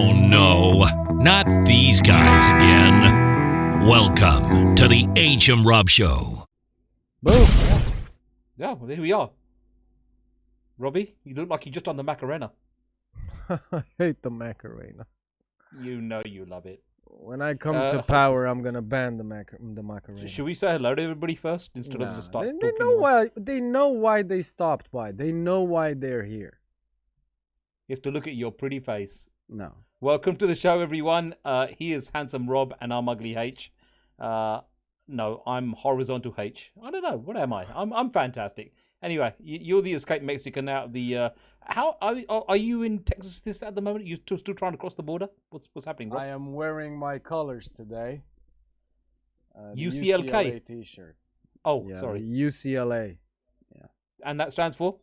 Oh no, not these guys again. Welcome to the H.M. Rob Show. Boom. Yeah, well, here we are. Robbie, you look like you just on the Macarena. I hate the Macarena. You know you love it. When I come to power, I'm gonna ban the Macarena. Should we say hello to everybody first instead of just start they talking? know why. They know why they stopped by. They know why they're here. You have to look at your pretty face. No. Welcome to the show, everyone. He is Handsome Rob, and I'm Ugly H. No, I'm Horizontal H. I don't know. What am I? I'm fantastic. Anyway, you're the escaped Mexican out of the. How are you in Texas at the moment? You still trying to cross the border? What's happening, Rob? I am wearing my colors today. UCLK UCLA T-shirt. Oh, Yeah, sorry. UCLA. And that stands for?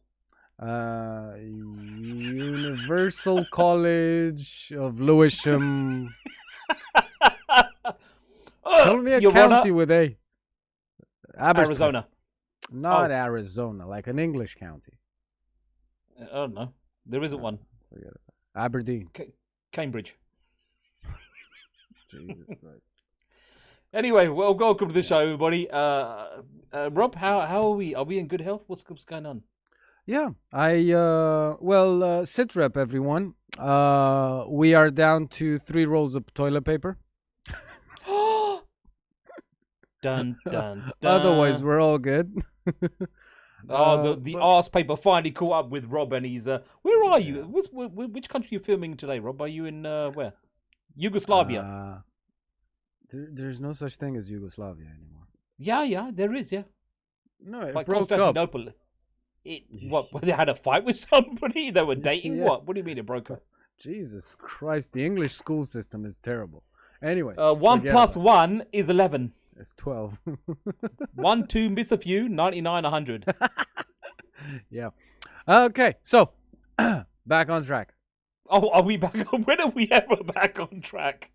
Universal College of Lewisham. Tell me a Your county Honor, with A. Aberystwyth. Arizona. Not Arizona, like an English county. I don't know. There isn't one. Forget it. Aberdeen. Cambridge. Jesus Christ. Anyway, well, welcome to the show, everybody. Rob, how are we? Are we in good health? What's going on? Yeah, sit rep, everyone. We are down to 3 rolls of toilet paper. Dun, dun, dun. Otherwise, we're all good. The arse paper finally caught up with Rob, and he's where are you? Which country are you filming today, Rob? Are you in where? Yugoslavia. There's no such thing as Yugoslavia anymore. Yeah, there is. Yeah, No, it like broke up. Constantinople. What? They had a fight with somebody? They were dating? Yeah. What? What do you mean it broke up? Jesus Christ, the English school system is terrible. Anyway, 1 plus 1 is 11. It's 12. 1, 2, miss a few, 99, 100. Yeah. Okay, so back on track. Oh, are we back? When are we ever back on track?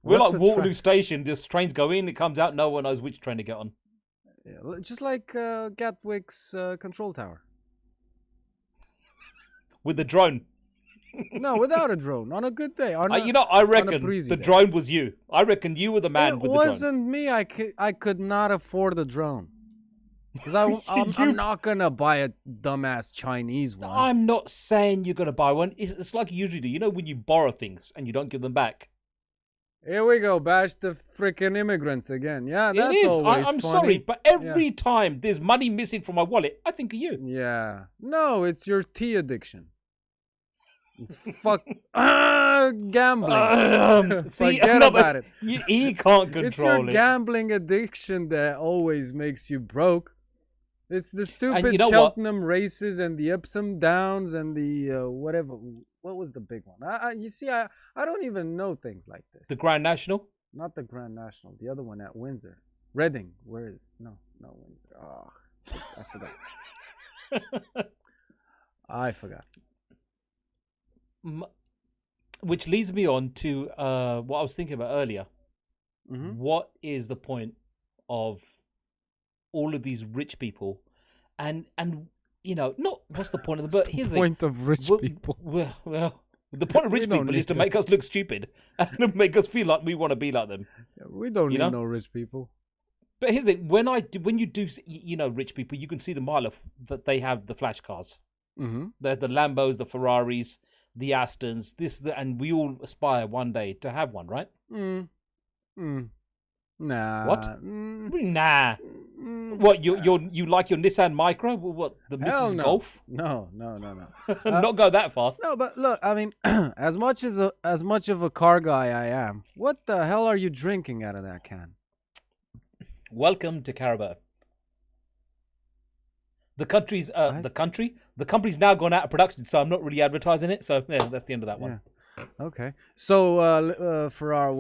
We're What's like a Waterloo track? Station. This trains go in, it comes out. No one knows which train to get on. Yeah, just like Gatwick's control tower. With the drone. No, without a drone. On a good day. I reckon the drone was you. I reckon you were the man It with the drone. wasn't me. I could not afford a drone. Because I'm not going to buy a dumbass Chinese one. I'm not saying you're going to buy one. It's like you usually do. You know when you borrow things and you don't give them back? Here we go. Bash the freaking immigrants again. Yeah, that's it is. always I'm funny. sorry, but every time there's money missing from my wallet, I think of you. Yeah. No, it's your tea addiction. Fuck. Gambling. See, Forget about it. He can't control It's your it. gambling addiction that always makes you broke. It's the stupid you know what? Cheltenham races and the Epsom Downs and the whatever. What was the big one? You see, I don't even know things like this. The Grand National? Not the Grand National. The other one at Windsor. Reading. Where is? No, Windsor. Oh, I forgot. I forgot. Which leads me on to what I was thinking about earlier. Mm-hmm. What is the point of all of these rich people? And not what's the point of them, but here's the point of rich people. Well, the point of rich don't people need is to to- make us look stupid and make us feel like we want to be like them. We don't You need know? no rich people. But here's the thing: when you do, rich people, you can see the mile of that they have the flash cars, Mm-hmm. the Lambos, the Ferraris, the Astons, and we all aspire one day to have one, right? Nah. What? Nah. Mm. What you like your Nissan Micra? What the Hell Mrs. no. Golf? No. Not go that far. No, but look, I mean, as much of a car guy I am, what the hell are you drinking out of that can? Welcome to Carabao. The company's now gone out of production, so I'm not really advertising it. So yeah, that's the end of that one. Yeah. Okay. So for our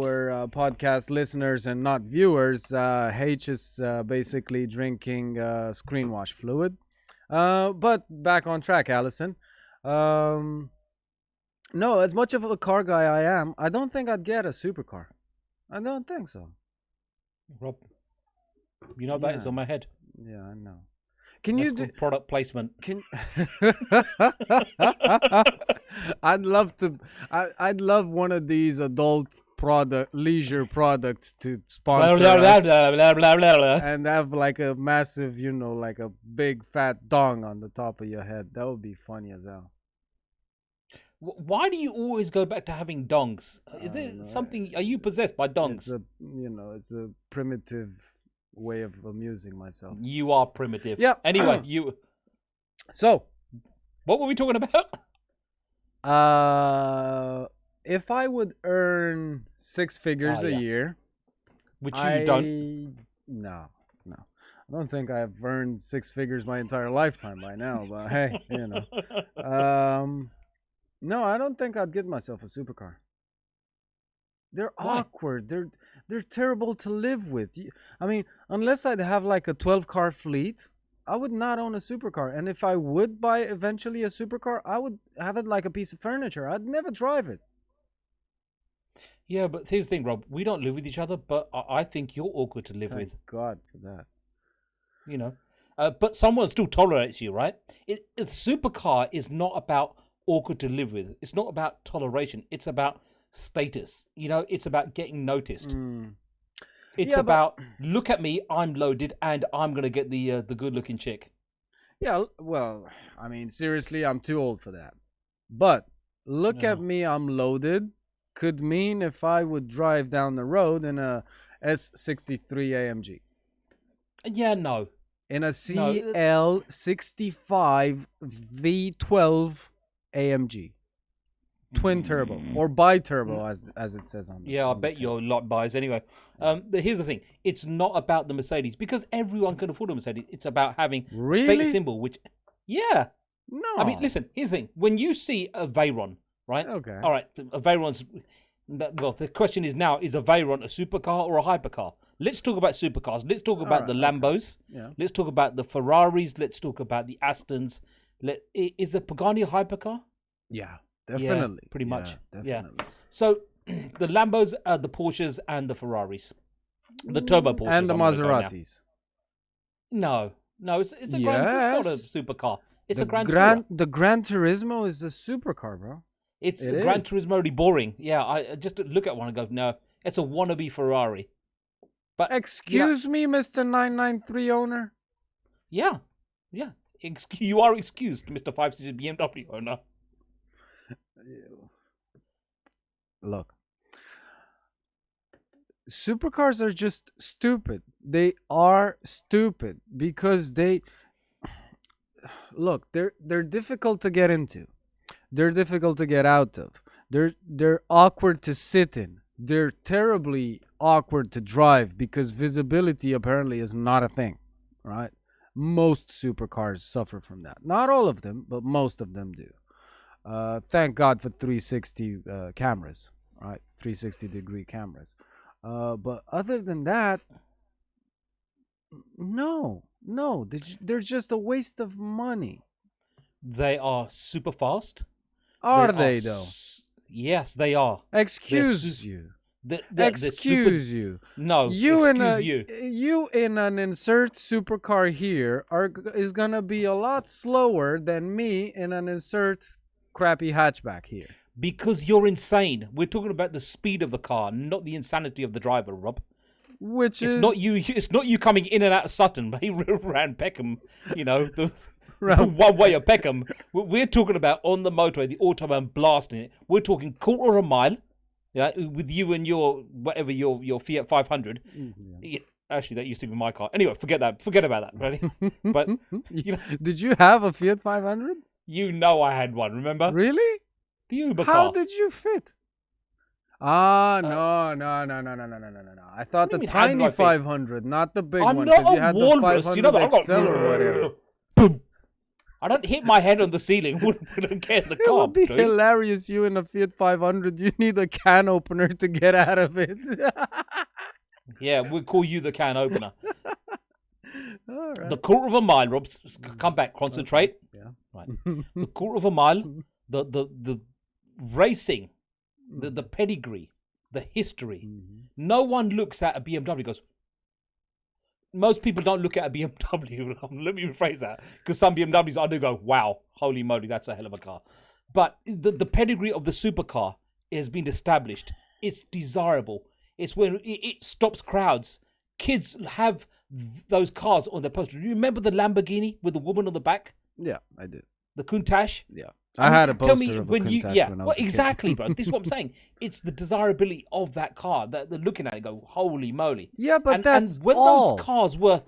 podcast listeners and not viewers, H is basically drinking screen wash fluid. But back on track, Allison. No, as much of a car guy I am, I don't think I'd get a supercar. I don't think so. Rob, you know that is on my head. Yeah, I know. Can That's you do? called product placement. Can I'd love to. I'd love one of these adult leisure products to sponsor us and have like a massive, like a big fat dong on the top of your head. That would be funny as hell. Why do you always go back to having dongs? Is there something? Are you possessed by dongs? It's a primitive way of amusing myself. You are primitive. Yeah. Anyway, So, what were we talking about? if I would earn six figures a year, Which you don't. No. I don't think I've earned six figures my entire lifetime by now, but hey, no, I don't think I'd get myself a supercar. They're awkward. They're terrible to live with. I mean, unless I'd have like a 12-car fleet, I would not own a supercar. And if I would buy eventually a supercar, I would have it like a piece of furniture. I'd never drive it. Yeah, but here's the thing, Rob. We don't live with each other, but I think you're awkward to live with. Thank God for that. But someone still tolerates you, right? A supercar is not about awkward to live with. It's not about toleration. It's about status. It's about getting noticed. It's about, look at me, I'm loaded, and I'm going to get the good-looking chick. Yeah, well, I mean, seriously, I'm too old for that. But look at me, I'm loaded, could mean if I would drive down the road in a S63 AMG. Yeah, no. In a CL65 V12 AMG. Twin turbo or bi-turbo as it says on I bet your lot buys anyway. Here's the thing. It's not about the Mercedes because everyone can afford a Mercedes. It's about having status symbol, which No. I mean, listen, here's the thing. When you see a Veyron, right? Okay. All right, a Veyron's well, the question is now, is a Veyron a supercar or a hypercar? Let's talk about supercars. Let's talk about the Lambos. Yeah. Let's talk about the Ferraris. Let's talk about the Astons. Is a Pagani a hypercar? Yeah, definitely. Yeah, pretty much. Definitely. Yeah. So the Lambos, the Porsches, and the Ferraris, the turbo Porsches, and the Maseratis. No, it's a Gran. It's not a supercar. It's a Gran. The Gran Turismo is a supercar, bro. It's a Gran Turismo really boring. Yeah, I just look at one and go, no, it's a wannabe Ferrari. But excuse me, Mr. 993 owner. Yeah. You are excused, Mr. 5-seater BMW owner. Look, supercars are just stupid. They are stupid because they're difficult to get into. They're difficult to get out of. They're awkward to sit in. They're terribly awkward to drive because visibility apparently is not a thing, right? Most supercars suffer from that. Not all of them, but most of them do. Thank God for 360 cameras, right? 360-degree cameras. But other than that, no, they're just a waste of money. They are super fast. Are they though? Yes, they are. Excuse you. Excuse you. No, you you in an insert supercar here is gonna be a lot slower than me in an insert crappy hatchback here. Because you're insane. We're talking about the speed of the car, not the insanity of the driver, Rob. It's not you. It's not you coming in and out of Sutton, but around Peckham. The one way of Peckham. We're talking about on the motorway, the autobahn blasting it. We're talking quarter of a mile. Yeah, with you and your Fiat 500. Yeah, actually, that used to be my car. Anyway, forget about that. Right? But did you have a Fiat 500? I had one. Remember? Really? The Uber car. How did you fit? No. I thought the tiny 500, not the big one, because you had the 500 XL or whatever. Boom. I don't hit my head on the ceiling. Wouldn't get the car. It would be hilarious. You in a Fiat 500, you need a can opener to get out of it. Yeah, we'll call you the can opener. All right. The quarter of a mile, Rob. Come back, concentrate. Okay. Yeah. Right. The quarter of a mile, the racing, the pedigree, the history. No one looks at a BMW and goes, most people don't look at a BMW. Let me rephrase that, because some BMWs I do go, wow, holy moly, that's a hell of a car. But the pedigree of the supercar has been established. It's desirable. It's when it stops crowds. Kids have those cars on their poster. Do you remember the Lamborghini with the woman on the back? Yeah, I did. The Countach? Yeah. I had a poster of a when you, Countach yeah, when I was well, a kid. exactly, bro. This is what I'm saying. It's the desirability of that car that they're looking at it and go, holy moly. Yeah, but that's and when all. those cars were,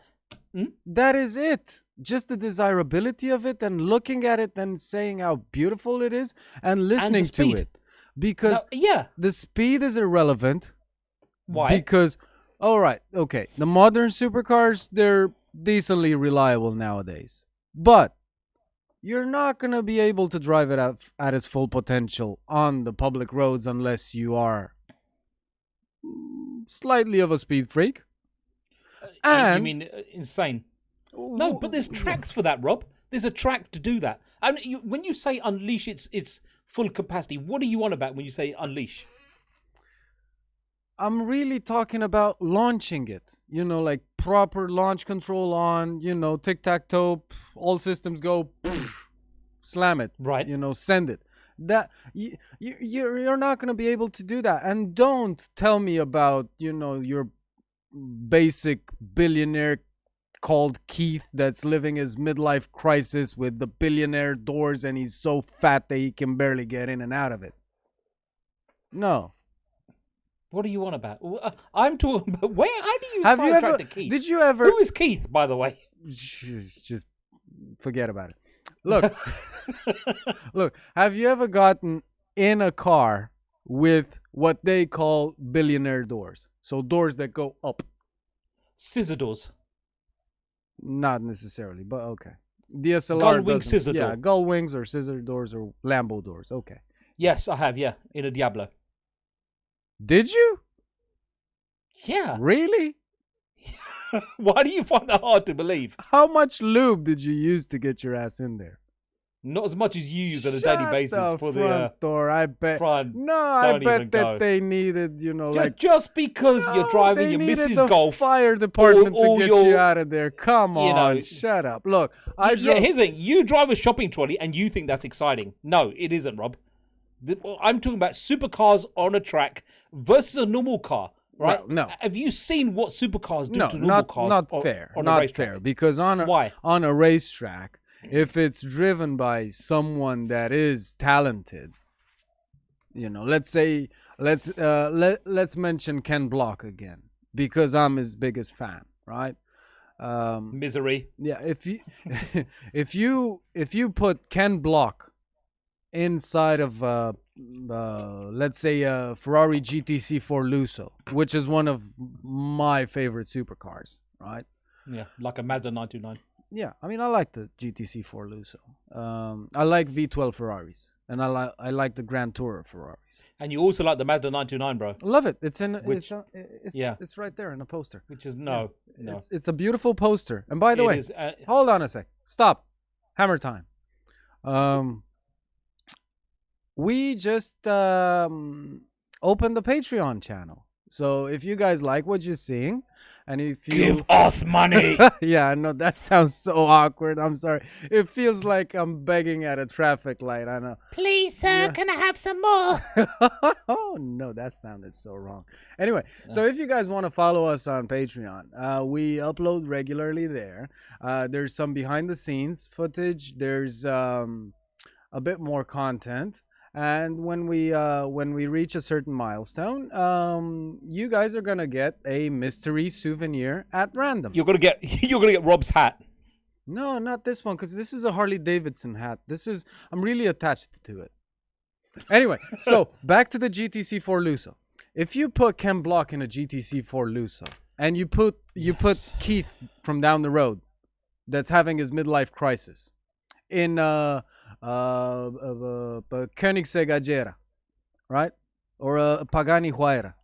That is it. Just the desirability of it and looking at it and saying how beautiful it is and listening to speed. it. Because yeah, the speed is irrelevant. why? Because, all right, okay, the modern supercars, they're decently reliable nowadays. But you're not going to be able to drive it at its full potential on the public roads unless you are slightly of a speed freak. You mean insane? No, but there's tracks for that, Rob. There's a track to do that. I mean, when you say unleash its full capacity, what are you on about when you say unleash? I'm really talking about launching it. Like proper launch control on, tic-tac-toe, all systems go, slam it. Right. Send it. That you're not going to be able to do that. And don't tell me about, your basic billionaire called Keith that's living his midlife crisis with the billionaire doors and he's so fat that he can barely get in and out of it. No. What are you on about? I'm talking about how do you Have you sidetrack ever? to Keith? Did you ever? Who is Keith, by the way? Just forget about it. Look, look. Have you ever gotten in a car with what they call billionaire doors? So doors that go up. Scissor doors. Not necessarily, but okay. DSLR Gull wing doesn't. scissor Yeah, door. gull wings or scissor doors or Lambo doors. Okay. Yes, I have. Yeah, in a Diablo. Did you? Yeah. Really? Why do you find that hard to believe? How much lube did you use to get your ass in there? Not as much as you use on a daily basis for the front door. I bet. front. No, I Don't bet even that go. they needed, like just because you're No, driving they your needed Mrs. the Golf. fire department or to get your- you out of there. Come you on, know- shut up. Look, I Yeah, drove. here's the thing. You drive a shopping trolley and you think that's exciting. No, it isn't, Rob. I'm talking about supercars on a track versus a normal car, right? Well, no. Have you seen what supercars do No, to normal not cars? not fair. On a Not racetrack? fair. Because Why? on a racetrack, if it's driven by someone that is talented, let's say let's mention Ken Block again because I'm his biggest fan, right? Misery. Yeah, if you if you put Ken Block inside of let's say a Ferrari GTC4 Lusso, which is one of my favorite supercars, right? Yeah, like a Mazda 929. Yeah, I mean I like the GTC4 Lusso. I like V12 Ferraris, and I like the Grand Tourer Ferraris. And you also like the Mazda 929, bro. Love it. It's in yeah. it's right there in a poster. Which is no. It's a beautiful poster. And by the It way, is, hold on a sec. Stop. Hammer time. We just opened the Patreon channel. So if you guys like what you're seeing, and if you give us money. yeah, I know that sounds so awkward. I'm sorry. It feels like I'm begging at a traffic light. I know. Please, sir, can I have some more? Oh no, that sounded so wrong. Anyway, so if you guys want to follow us on Patreon, we upload regularly there. There's some behind the scenes footage. There's a bit more content. And when we reach a certain milestone, you guys are gonna get a mystery souvenir at random. You're gonna get Rob's hat. No, not this one, because this is a Harley Davidson hat. I'm really attached to it. Anyway, so back to the GTC4 Lusso. If you put Ken Block in a GTC4 Lusso, and you put Keith from down the road, that's having his midlife crisis, in Koenigsegg Agera, right? Or a Pagani Huayra.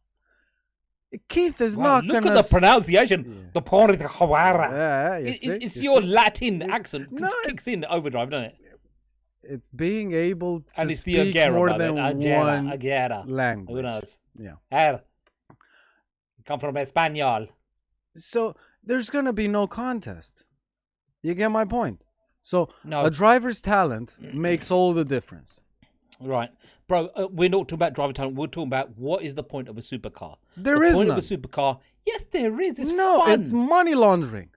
Keith is not Look gonna... at the pronunciation. The Pagani Huayra. Yeah, It's your Latin accent. No, It kicks in overdrive, doesn't it? It's being able to And it's the speak Agera, more by the than way. one Agera. language. Who knows? Yeah. Come from Espanol. So there's gonna be no contest. You get my point? So No. a driver's talent makes all the difference. Right, bro. We're not talking about driver talent. We're talking about what is the point of a supercar. There the is point none. of a supercar. Yes, there is. It's No, fun. it's money laundering.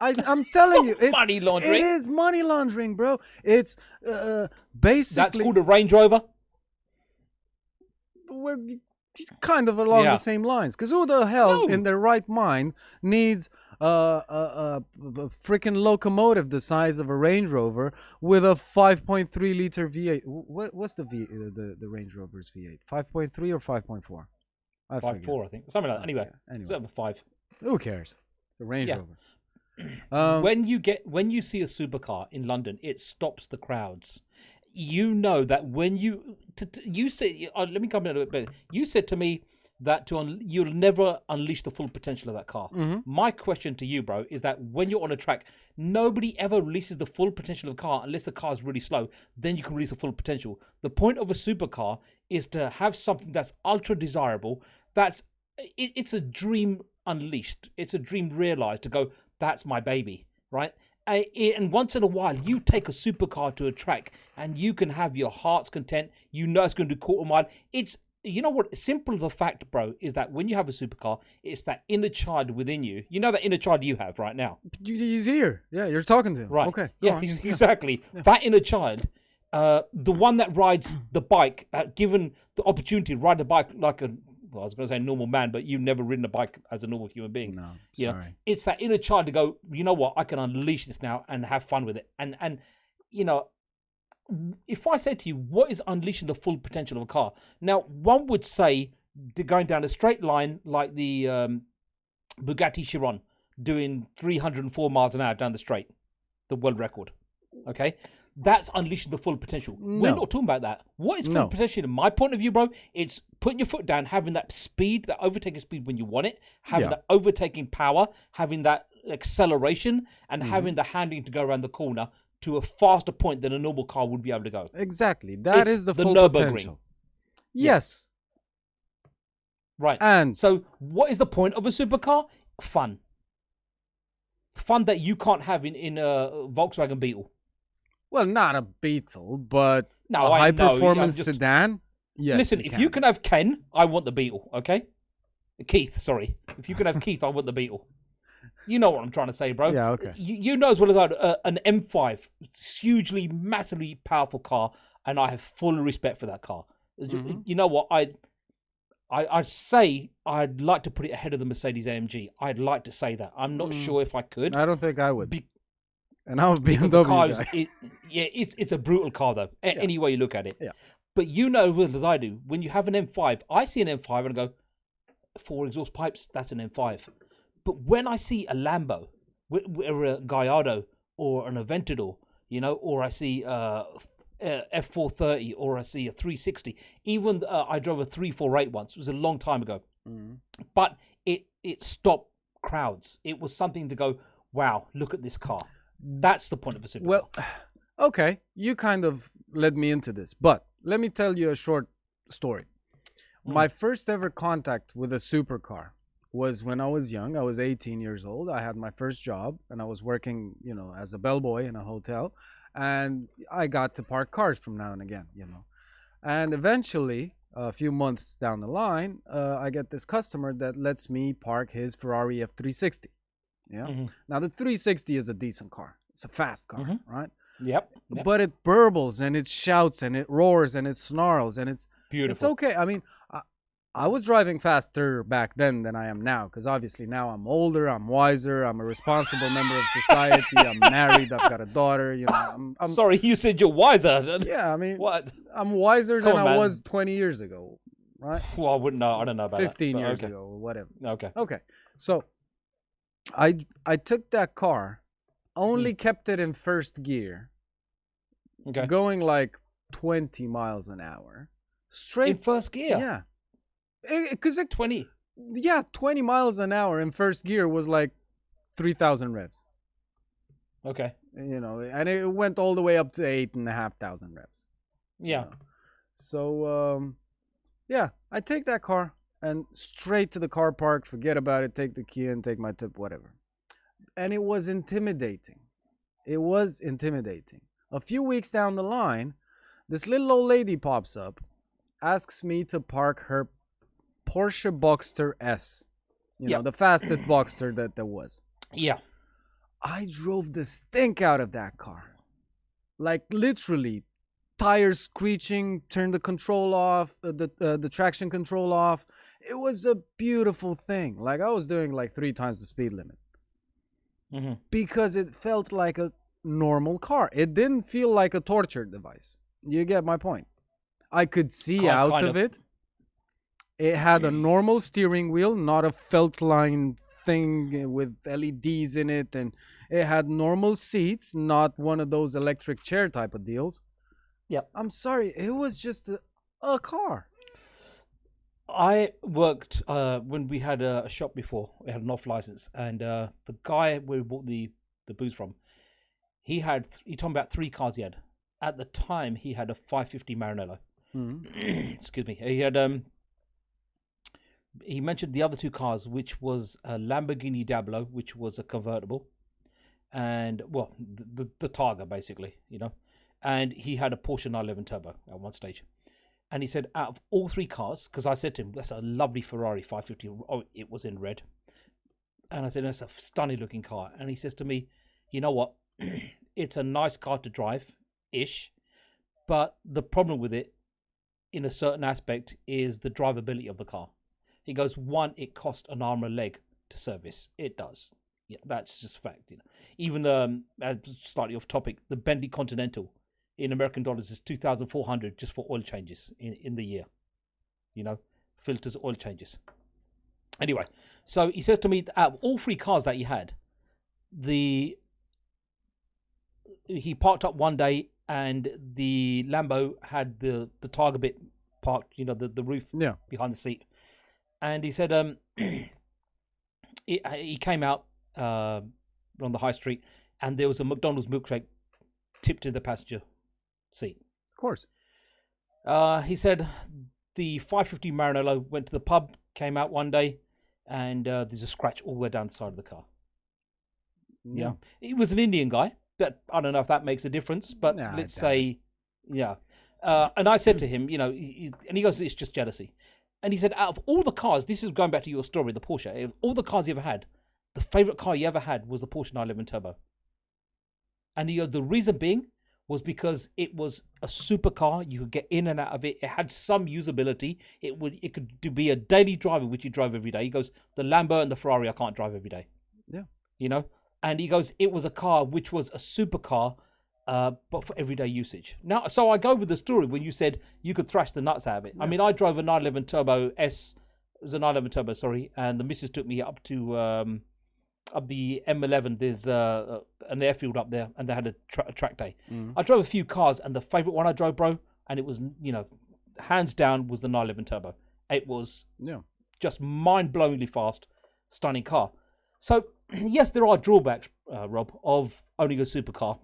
I'm telling you, it's money laundering. It is money laundering, bro. It's That's basically called a Range Rover. well, kind of along Yeah. the same lines. Because who the hell No. in their right mind needs a freaking locomotive the size of a Range Rover with a 5.3 liter V8? What's the Range Rover's V8? 5.3 or 5.4? I forget. 5.4, I think, something like that. Anyway, Anyway. it's over 5. Who cares? It's a Range Yeah. Rover. When you see a supercar in London, it stops the crowds. You know that when you say, let me come in a little bit. You said to me that you'll never unleash the full potential of that car. My question to you, bro, is that when you're on a track, nobody ever releases the full potential of the car unless the car is really slow. Then you can release the full potential. The point of a supercar is to have something that's ultra desirable. It's a dream unleashed. It's a dream realized to go, that's my baby, right? And once in a while, you take a supercar to a track and you can have your heart's content. You know it's going to do quarter mile. You know what? Simple the fact, bro, is that when you have a supercar, it's that inner child within you. You know that inner child you have right now. He's here. Yeah, you're talking to him. Right. Okay. Yeah, exactly. Yeah. That inner child, the one that rides the bike, given the opportunity to ride the bike like I was going to say normal man, but you've never ridden a bike as a normal human being. No, you know, sorry. it's that inner child to go, you know what, I can unleash this now and have fun with it. And you know, if I say to you, what is unleashing the full potential of a car? Now, one would say going down a straight line like the Bugatti Chiron doing 304 miles an hour down the straight, the world record. Okay, that's unleashing the full potential. No. We're not talking about that. What is full potential in my point of view, bro? It's putting your foot down, having that speed, that overtaking speed when you want it, having that overtaking power, having that acceleration, and having the handling to go around the corner to a faster point than a normal car would be able to go. Exactly. That is the full Nürburgring. potential. Yes. Right. And so what is the point of a supercar? Fun. Fun that you can't have in a Volkswagen Beetle. well, not a Beetle, but No, a I high know. performance I'm just- sedan. Yes. Listen, if you can have Ken, I want the Beetle, okay? Keith, sorry. If you can have Keith, I want the Beetle. You know what I'm trying to say, bro. Yeah, okay. You know as well as I do, an M5, it's hugely, massively powerful car, and I have full respect for that car. You know what? I'd say I'd like to put it ahead of the Mercedes AMG. I'd like to say that. I'm not sure if I could. I don't think I would. Be- And I'm a because the car BMW guy. it's a brutal car though. Any way you look at it. Yeah. But you know as well as I do, when you have an M5, I see an M5 and I go, 4 exhaust pipes, that's an M5. But when I see a Lambo, or a Gallardo, or an Aventador, you know, or I see F430, or I see a 360, even I drove a 348 once. It was a long time ago. But it stopped crowds. It was something to go, wow, look at this car. That's the point of a supercar. Well, okay, you kind of led me into this, but let me tell you a short story. My first ever contact with a supercar was when I was young. I was 18 years old. I had my first job and I was working, you know, as a bellboy in a hotel, and I got to park cars from now and again, you know. And eventually, a few months down the line, I get this customer that lets me park his Ferrari F360. Yeah. Now the 360 is a decent car. It's a fast car, right? Yep. But it burbles and it shouts and it roars and it snarls and it's Beautiful. It's okay. I mean, I was driving faster back then than I am now because obviously now I'm older, I'm wiser, I'm a responsible member of society. I'm married, I've got a daughter. You know, I'm Sorry, you said you're wiser. yeah. I mean, What? I'm wiser than on, I man. was 20 years ago, right? Well, I wouldn't know. I don't know about 15 that. years okay. ago or whatever. Okay. Okay, so I took that car, only kept it in first gear, Okay. going like 20 miles an hour, straight. In first gear. Yeah, because 20. 20 miles an hour in first gear was like 3,000 revs. Okay. You know, and it went all the way up to 8,500 revs. Yeah. So yeah, I take that car and straight to the car park. Forget about it. Take the key and take my tip. Whatever. and it was intimidating. It was intimidating. A few weeks down the line, this little old lady pops up, asks me to park her Porsche Boxster S. The fastest Boxster that there was. Yeah. I drove the stink out of that car. Like literally, tires screeching, turned the control off, the traction control off. It was a beautiful thing. Like I was doing like 3 times the speed limit. Mm-hmm. Because it felt like a normal car. It didn't feel like a torture device. You get my point. I could see out of it. It had a normal steering wheel, not a felt line thing with LEDs in it, and it had normal seats, not one of those electric chair type of deals. Yep. I'm sorry, it was just a car. I worked when we had a shop before. We had an off license, and the guy where we bought the booze from, he told me about 3 cars he had. At the time, he had a 550 Maranello. Excuse me. He had he mentioned the other 2 cars, which was a Lamborghini Diablo, which was a convertible, and the Targa basically, and he had a Porsche 911 Turbo at one stage. And he said, out of all 3 cars, because I said to him, that's a lovely Ferrari 550. Oh, it was in red. And I said, that's a stunning looking car. And he says to me, you know what? It's a nice car to drive-ish. But the problem with it, in a certain aspect, is the drivability of the car. He goes, 1, it costs an arm and a leg to service. It does. Yeah, that's just fact. Even slightly off topic, the Bentley Continental, in American dollars is $2,400 just for oil changes in the year. Filters, oil changes. Anyway, so he says to me, out of all 3 cars that he had, he parked up one day and the Lambo had the Targa bit parked, the roof behind the seat. And he said he came out on the high street and there was a McDonald's milkshake tipped in the passenger seat. Of course. He said the 550 Maranello went to the pub, came out one day, and there's a scratch all the way down the side of the car. Yeah. He was an Indian guy, but I don't know if that makes a difference, but let's say, yeah. And I said to him, and he goes, it's just jealousy. And he said, out of all the cars, this is going back to your story, the Porsche, of all the cars you ever had, the favourite car you ever had was the Porsche 911 Turbo. And he goes, the reason being was because it was a supercar. You could get in and out of it. It had some usability. It could be a daily driver, which you drive every day. He goes, the Lambo and the Ferrari I can't drive every day. Yeah. And he goes, it was a car which was a supercar, but for everyday usage. Now, so I go with the story when you said you could thrash the nuts out of it. Yeah. I mean, I drove a 911 Turbo S. It was a 911 Turbo, sorry. And the missus took me up to up the M11. There's an airfield up there, and they had a track day. I drove a few cars, and the favourite one I drove, bro, and it was, hands down, was the 911 Turbo. It was just mind-blowingly fast, stunning car. So, yes, there are drawbacks, Rob, of owning a supercar.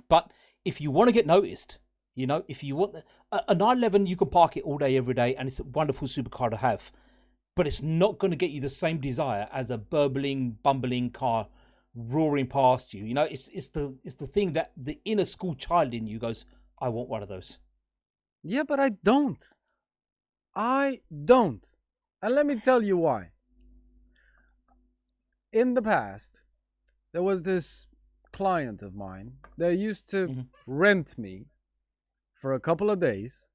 But if you want to get noticed, if you want a 911, you can park it all day, every day, and it's a wonderful supercar to have. But it's not going to get you the same desire as a bumbling car roaring past you. It's the thing that the inner school child in you goes, I want one of those. Yeah, but I don't. And let me tell you why. In the past, there was this client of mine that used to rent me for a couple of days,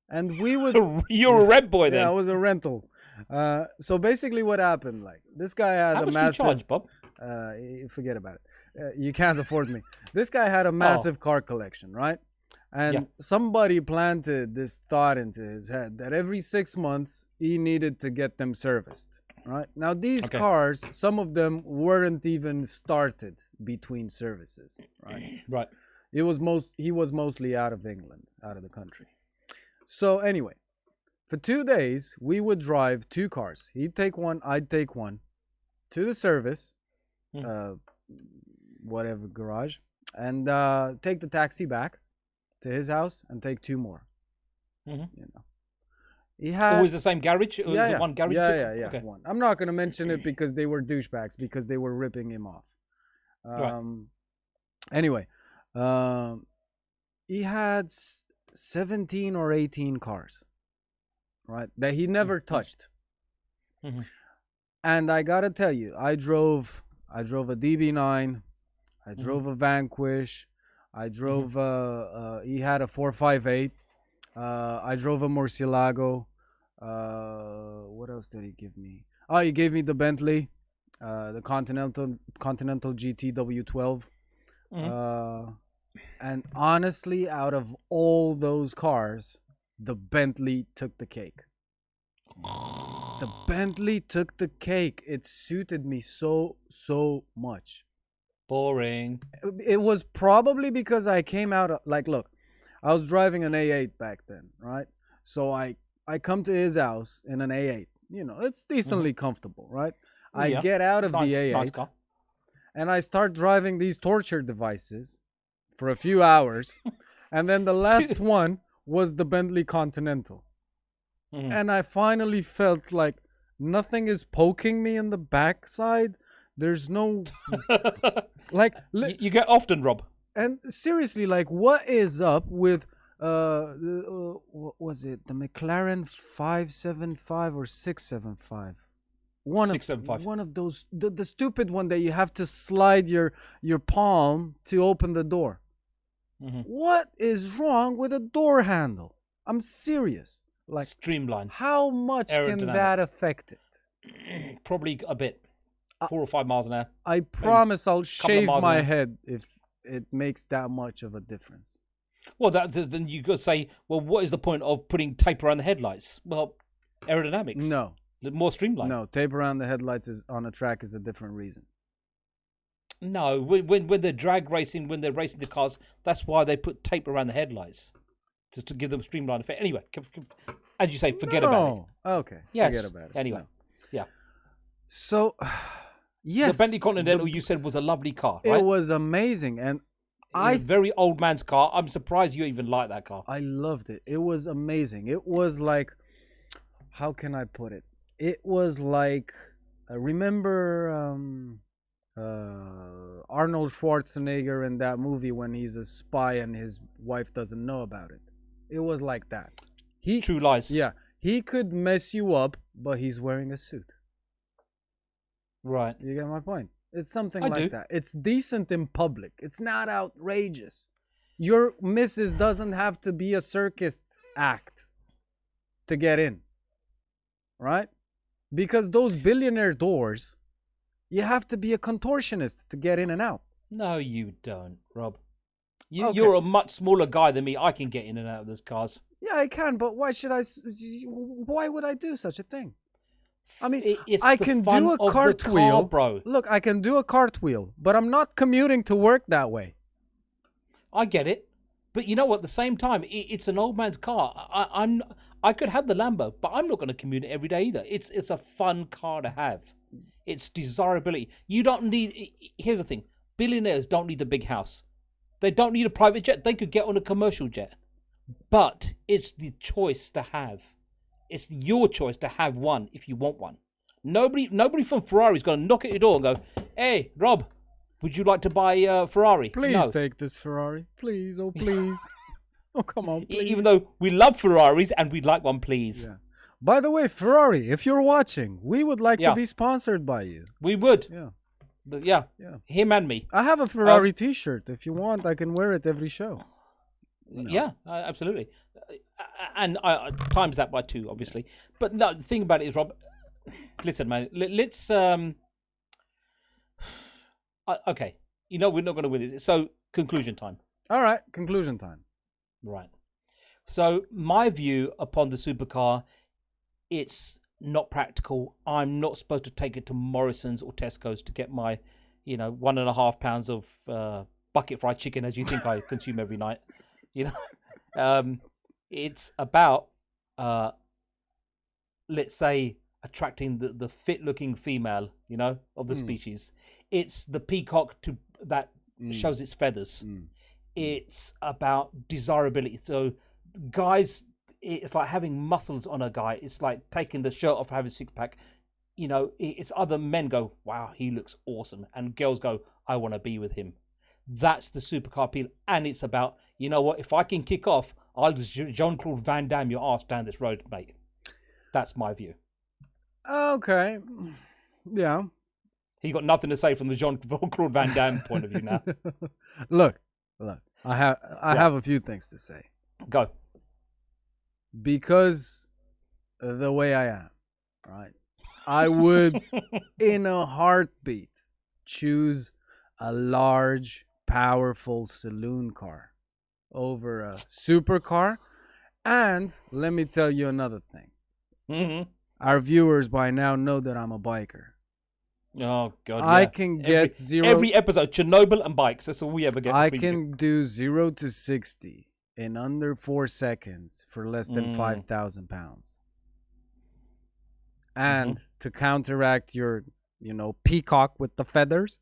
and we would... You're a rent boy then? Yeah, I was a rental. So basically what happened, like, this guy had How a much massive... do you charge, Bob? Forget about it. You can't afford me. This guy had a massive car collection, right? And somebody planted this thought into his head that every 6 months he needed to get them serviced, right? Now these cars, some of them weren't even started between services, right? Right. He was mostly out of England, out of the country. So anyway, for 2 days we would drive 2 cars. He'd take one, I'd take one, to the service, whatever garage, and take the taxi back to his house and take 2 more. He had always the same garage? Or one garage? Yeah. Okay. One. I'm not gonna mention it because they were douchebags, because they were ripping him off. Right. Anyway, um, he had 17 or 18 cars, right? That he never touched. Mm-hmm. And I gotta tell you, I drove a DB9, I drove a Vanquish, I drove he had a 458. I drove a Murcielago. What else did he give me? Oh, he gave me the Bentley, the Continental GT W12. And honestly, out of all those cars, the Bentley took the cake. The Bentley took the cake. It suited me so much. Boring. It was probably because I came out like, look, I was driving an A8 back then, right? So I come to his house in an A8. You know, it's decently comfortable, right? I Yeah. get out of Nice, the A8 nice car. and I start driving these torture devices for a few hours. And then the last one was the Bentley Continental. And I finally felt like nothing is poking me in the backside. There's no like You get often, Rob. and seriously, like, what is up with what was it? The McLaren 575 or 675? 675. One of those, the stupid one that you have to slide your palm to open the door. What is wrong with a door handle? I'm serious. Like, Streamline. how much can Aerodynamic. that affect it? Probably a bit. 4 or 5 miles an hour. I promise I'll shave miles my an hour. head if it makes that much of a difference. Well, then you got to say, well, what is the point of putting tape around the headlights? Well, aerodynamics. No, More streamlined. no, tape around the headlights is on a track is a different reason. No, when they're drag racing, when they're racing the cars, that's why they put tape around the headlights to give them a streamlined effect. Anyway, as you say, forget about it. Oh, okay. Yes. Forget about it. Anyway, No. yeah. So, yes, The Bentley Continental, you said, was a lovely car, right? it was amazing, and A very old man's car. I'm surprised you even like that car. I loved it. It was amazing. It was like, how can I put it? It was like, remember Arnold Schwarzenegger in that movie when he's a spy and his wife doesn't know about it. It was like that. True Lies. Yeah, he could mess you up, but he's wearing a suit. Right. You get my point? It's something I like do. that. It's decent in public. It's not outrageous. Your missus doesn't have to be a circus act to get in. Right? Because those billionaire doors, you have to be a contortionist to get in and out. No, you don't, Rob. Okay. You're a much smaller guy than me. I can get in and out of those cars. Yeah, I can, but why would I do such a thing? I mean, It's I the can fun do a of the cartwheel, car, bro. Look, I can do a cartwheel, but I'm not commuting to work that way. I get it, but you know what? At the same time, it's an old man's car. I could have the Lambo, but I'm not going to commute it every day either. It's a fun car to have. It's desirability. You don't need. Here's the thing: billionaires don't need a big house. They don't need a private jet. They could get on a commercial jet. But it's the choice to have. It's your choice to have one if you want one. Nobody from Ferrari is going to knock at your door and go, "Hey, Rob, would you like to buy a Ferrari?" Please No. take this Ferrari. Please, oh please. Oh, come on, please. Even though we love Ferraris and we'd like one, please. Yeah. By the way, Ferrari, if you're watching, we would like Yeah. to be sponsored by you. We would. Yeah. Yeah. Yeah. Him and me. I have a Ferrari t-shirt. If you want, I can wear it every show. Yeah, absolutely. And I times that by 2, obviously. But no, the thing about it is, Rob, listen, man, let's... okay, you know we're not going to win this. So, conclusion time. All right, conclusion time. Right. So, my view upon the supercar, it's not practical. I'm not supposed to take it to Morrison's or Tesco's to get my, 1.5 pounds of bucket fried chicken, as you think I consume every night. It's about, let's say, attracting the fit-looking female, of the species. It's the peacock that shows its feathers. It's about desirability. So, guys, it's like having muscles on a guy. It's like taking the shirt off, having a six-pack. it's other men go, wow, he looks awesome, and girls go, I want to be with him. That's the supercar appeal, and it's about, you know what? If I can kick off, I'll just Jean-Claude Van Damme your ass down this road, mate. That's my view. Okay. Yeah. He got nothing to say from the Jean-Claude Van Damme point of view now. Look. I have a few things to say. Go. Because the way I am, right? I would, in a heartbeat, choose a large, powerful saloon car over a supercar. And let me tell you another thing. Mm-hmm. Our viewers by now know that I'm a biker. Oh, God, I can get every episode, Chernobyl and bikes. That's all we ever get. I can do 0 to 60 in under 4 seconds for less than 5,000 pounds. And to counteract your, peacock with the feathers,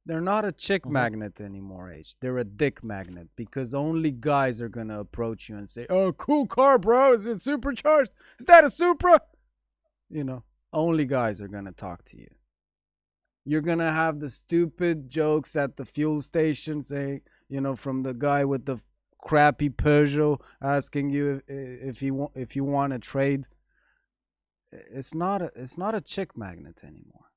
they're not a chick magnet anymore, H. They're a dick magnet, because only guys are going to approach you and say, oh, cool car, bro. Is it supercharged? Is that a Supra? Only guys are going to talk to you. You're going to have the stupid jokes at the fuel station saying, from the guy with the crappy Peugeot asking you if you want to trade. It's not a chick magnet anymore.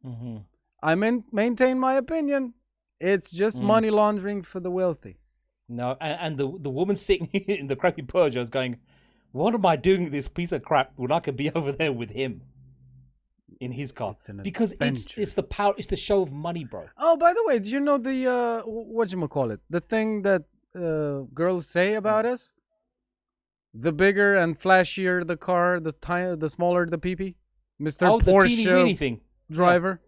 Mm-hmm. I maintain my opinion. It's just money laundering for the wealthy. No, and the woman sitting in the crappy Peugeot is going, what am I doing with this piece of crap when I could be over there with him in his car? Because it's the power, it's the show of money, bro. Oh, by the way, do you know the whatchamacallit? The thing that girls say about us? The bigger and flashier the car, the smaller the pee-pee. Mr. The Porsche teeny-weeny thing. Driver.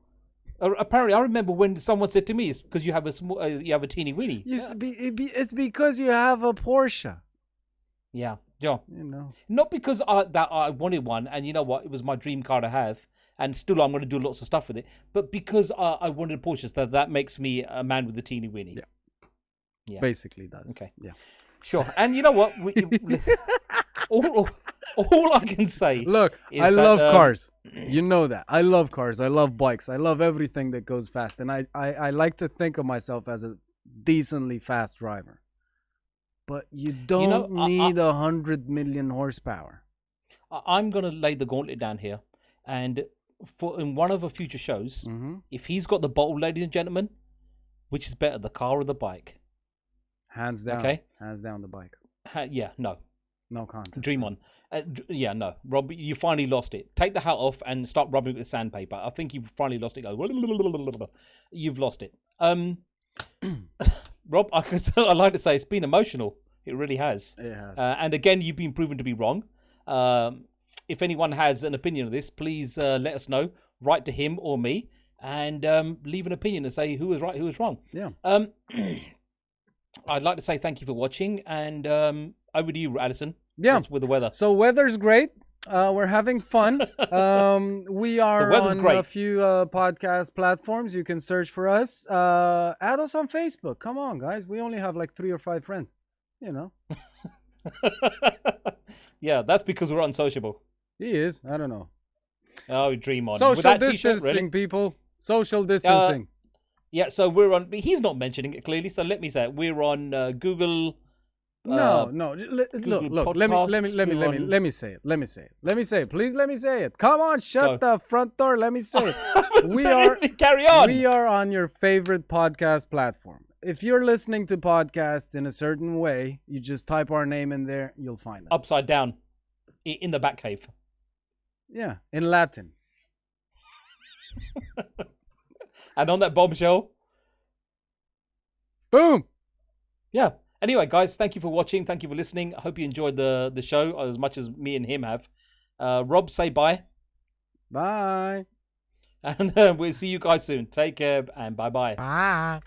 Yeah. Apparently, I remember when someone said to me, "It's because you have a teeny weeny." It's because you have a Porsche. Yeah. Not because I wanted one, and you know what, it was my dream car to have, and still I'm going to do lots of stuff with it. But because I wanted a Porsche, that makes me a man with a teeny weeny. Yeah. Basically does. Okay. Yeah. Sure. And you know what? Listen, all I can say. Look, I love cars. You know that. I love cars. I love bikes. I love everything that goes fast. And I like to think of myself as a decently fast driver. But you don't need 100 million horsepower. I'm going to lay the gauntlet down here. And in one of our future shows, if he's got the bottle, ladies and gentlemen, which is better, the car or the bike? Hands down. Okay. Hands down the bike. No contest. Dream on. No. Rob, you finally lost it. Take the hat off and start rubbing it with sandpaper. I think you've finally lost it. You've lost it. Rob, I like to say it's been emotional. It really has. It has. And again, you've been proven to be wrong. If anyone has an opinion of this, please let us know. Write to him or me and leave an opinion and say who was right, who was wrong. Yeah. I'd like to say thank you for watching, and over to you, Addison. Yeah. What's with the weather? So weather's great. We're having fun. We are on a few podcast platforms. You can search for us. Add us on Facebook. Come on, guys. We only have like 3 or 5 friends. Yeah, that's because we're unsociable. He is. I don't know. Oh, dream on. Social distancing, people. Social distancing. Yeah, so we're on. He's not mentioning it clearly, so let me say it. We're on Google. No. Look. Let me say it. Please, let me say it. Come on, shut the front door. Let me say it. Carry on. We are on your favorite podcast platform. If you're listening to podcasts in a certain way, you just type our name in there. You'll find us. Upside down, in the back cave. Yeah, in Latin. And on that bombshell, boom. Yeah. Anyway, guys, thank you for watching. Thank you for listening. I hope you enjoyed the show as much as me and him have. Rob, say bye. Bye. And we'll see you guys soon. Take care and bye-bye. Bye.